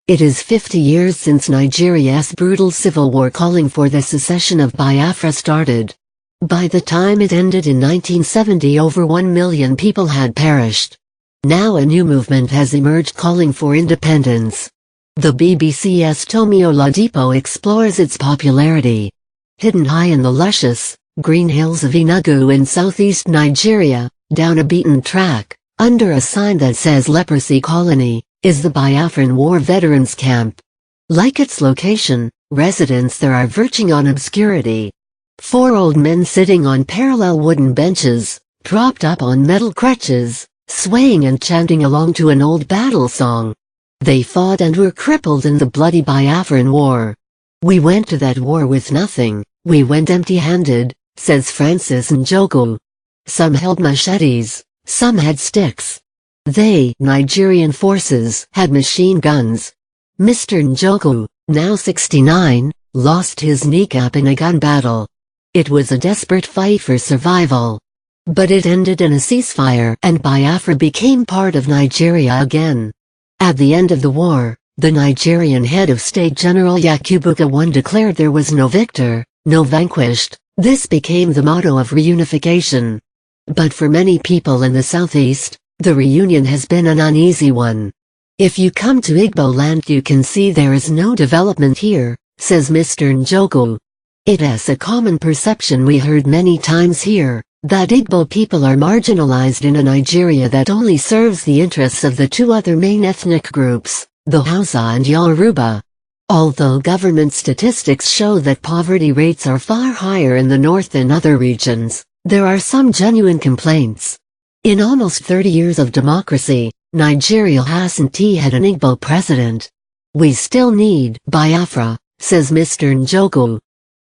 It is 50 years since Nigeria's brutal civil war calling for the secession of Biafra started. By the time it ended in 1970, over 1 million people had perished. Now a new movement has emerged calling for independence. The BBC's Tomi Oladipo explores its popularity. Hidden high in the luscious, green hills of Enugu in southeast Nigeria, down a beaten track, under a sign that says Leprosy Colony, is the Biafran War Veterans Camp. Like its location, residents there are verging on obscurity. 4 old men sitting on parallel wooden benches, propped up on metal crutches, swaying and chanting along to an old battle song. They fought and were crippled in the bloody Biafran War. "We went to that war with nothing, we went empty-handed," says Francis Njoku. Some held machetes, some had sticks. They, Nigerian forces, had machine guns. Mr. Njoku, now 69, lost his kneecap in a gun battle. It was a desperate fight for survival. But it ended in a ceasefire and Biafra became part of Nigeria again. At the end of the war, the Nigerian head of state General Yakubu Gowon declared there was no victor, no vanquished. This became the motto of reunification. But for many people in the southeast, the reunion has been an uneasy one. "If you come to Igbo land you can see there is no development here," says Mr. Njoku. It is a common perception we heard many times here, that Igbo people are marginalized in a Nigeria that only serves the interests of the 2 other main ethnic groups, the Hausa and Yoruba. Although government statistics show that poverty rates are far higher in the north than other regions, there are some genuine complaints. In almost 30 years of democracy, Nigeria hasn't had an Igbo president. "We still need Biafra," says Mr. Njoku.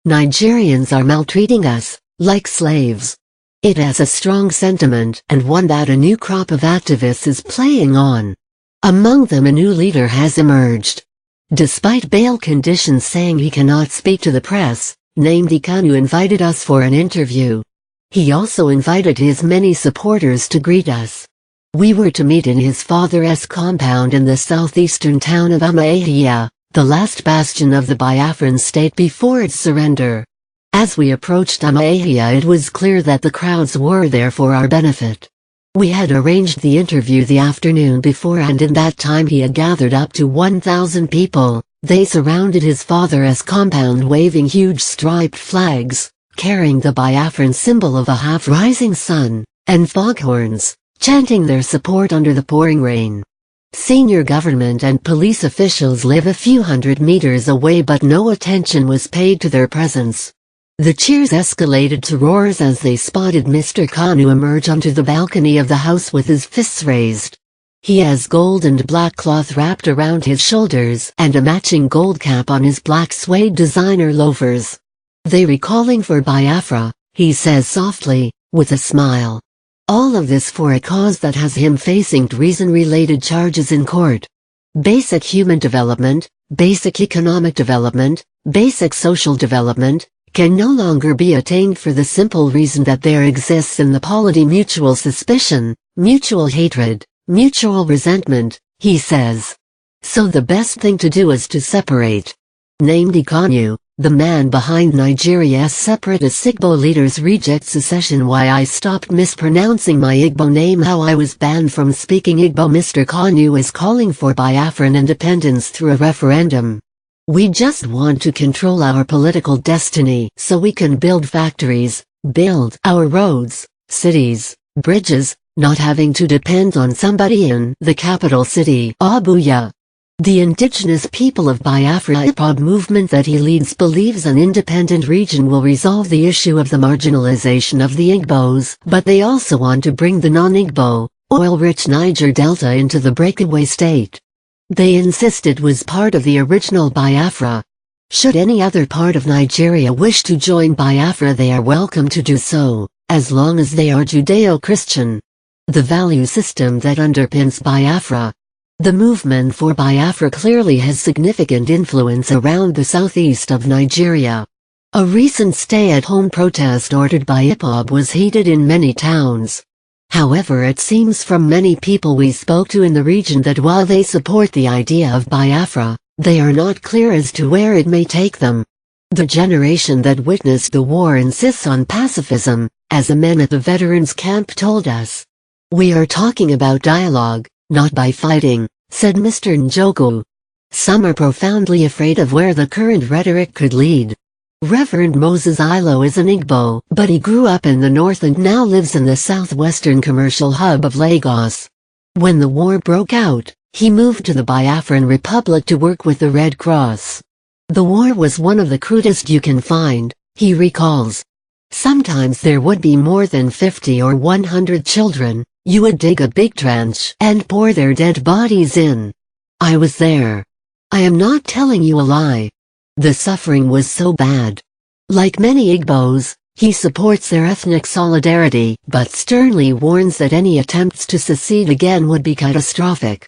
"Nigerians are maltreating us, like slaves." It has a strong sentiment and one that a new crop of activists is playing on. Among them a new leader has emerged. Despite bail conditions saying he cannot speak to the press, Nnamdi Kanu invited us for an interview. He also invited his many supporters to greet us. We were to meet in his father's compound in the southeastern town of Umuahia, the last bastion of the Biafran state before its surrender. As we approached Umuahia it was clear that the crowds were there for our benefit. We had arranged the interview the afternoon before and in that time he had gathered up to 1,000 people. They surrounded his father's compound waving huge striped flags, carrying the Biafran symbol of a half-rising sun, and foghorns, chanting their support under the pouring rain. Senior government and police officials live a few hundred meters away but no attention was paid to their presence. The cheers escalated to roars as they spotted Mr. Kanu emerge onto the balcony of the house with his fists raised. He has gold and black cloth wrapped around his shoulders and a matching gold cap on his black suede designer loafers. "They recalling for Biafra," he says softly, with a smile. All of this for a cause that has him facing treason-related charges in court. Basic human development, basic economic development, basic social development, can no longer be attained for the simple reason that there exists in the polity mutual suspicion, mutual hatred, mutual resentment, he says. So the best thing to do is to separate. Nnamdi Kanu, the man behind Nigeria's separatist Igbo leaders reject secession. Why I stopped mispronouncing my Igbo name, how I was banned from speaking Igbo. Mr. Kanu is calling for Biafran independence through a referendum. "We just want to control our political destiny so we can build factories, build our roads, cities, bridges, not having to depend on somebody in the capital city, Abuja." The indigenous people of Biafra IPOB movement that he leads believes an independent region will resolve the issue of the marginalization of the Igbos, but they also want to bring the non-Igbo, oil-rich Niger Delta into the breakaway state. They insist it was part of the original Biafra. Should any other part of Nigeria wish to join Biafra they are welcome to do so, as long as they are Judeo-Christian. The value system that underpins Biafra. The movement for Biafra clearly has significant influence around the southeast of Nigeria. A recent stay-at-home protest ordered by IPOB was heated in many towns. However, it seems from many people we spoke to in the region that while they support the idea of Biafra, they are not clear as to where it may take them. The generation that witnessed the war insists on pacifism, as a man at the veterans camp told us. "We are talking about dialogue, not by fighting," said Mr. Njoku. Some are profoundly afraid of where the current rhetoric could lead. Reverend Moses Ilo is an Igbo, but he grew up in the north and now lives in the southwestern commercial hub of Lagos. When the war broke out, he moved to the Biafran Republic to work with the Red Cross. "The war was one of the crudest you can find," he recalls. "Sometimes there would be more than 50 or 100 children. You would dig a big trench and pour their dead bodies in. I was there. I am not telling you a lie. The suffering was so bad." Like many Igbos, he supports their ethnic solidarity, but sternly warns that any attempts to secede again would be catastrophic.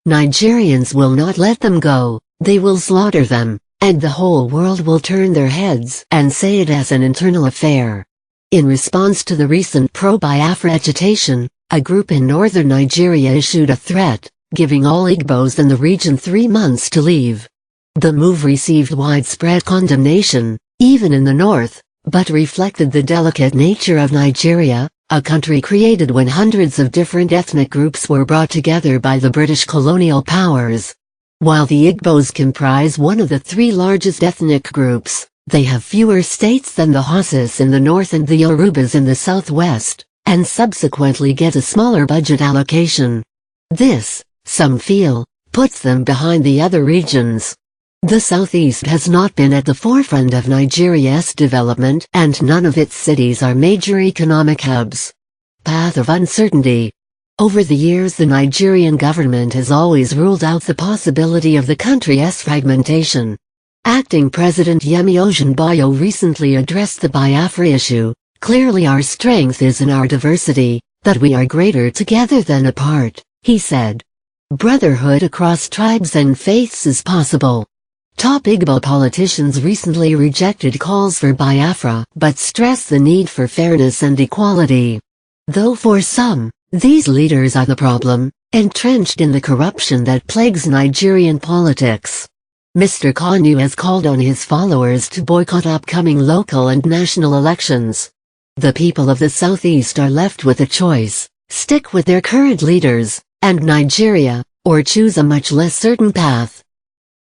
Nigerians will not let them go, they will slaughter them, and the whole world will turn their heads and say it as an internal affair. In response to the recent pro-Biafra agitation, a group in northern Nigeria issued a threat, giving all Igbos in the region 3 months to leave. The move received widespread condemnation, even in the north, but reflected the delicate nature of Nigeria, a country created when hundreds of different ethnic groups were brought together by the British colonial powers. While the Igbos comprise one of the 3 largest ethnic groups, they have fewer states than the Hausas in the north and the Yorubas in the southwest, and subsequently get a smaller budget allocation. This, some feel, puts them behind the other regions. The southeast has not been at the forefront of Nigeria's development, and none of its cities are major economic hubs. Path of uncertainty. Over the years, the Nigerian government has always ruled out the possibility of the country's fragmentation. Acting President Yemi Osinbajo recently addressed the Biafra issue. "Clearly our strength is in our diversity, that we are greater together than apart," he said. "Brotherhood across tribes and faiths is possible." Top Igbo politicians recently rejected calls for Biafra, but stressed the need for fairness and equality. Though for some, these leaders are the problem, entrenched in the corruption that plagues Nigerian politics. Mr. Kanu has called on his followers to boycott upcoming local and national elections. The people of the southeast are left with a choice: stick with their current leaders, and Nigeria, or choose a much less certain path.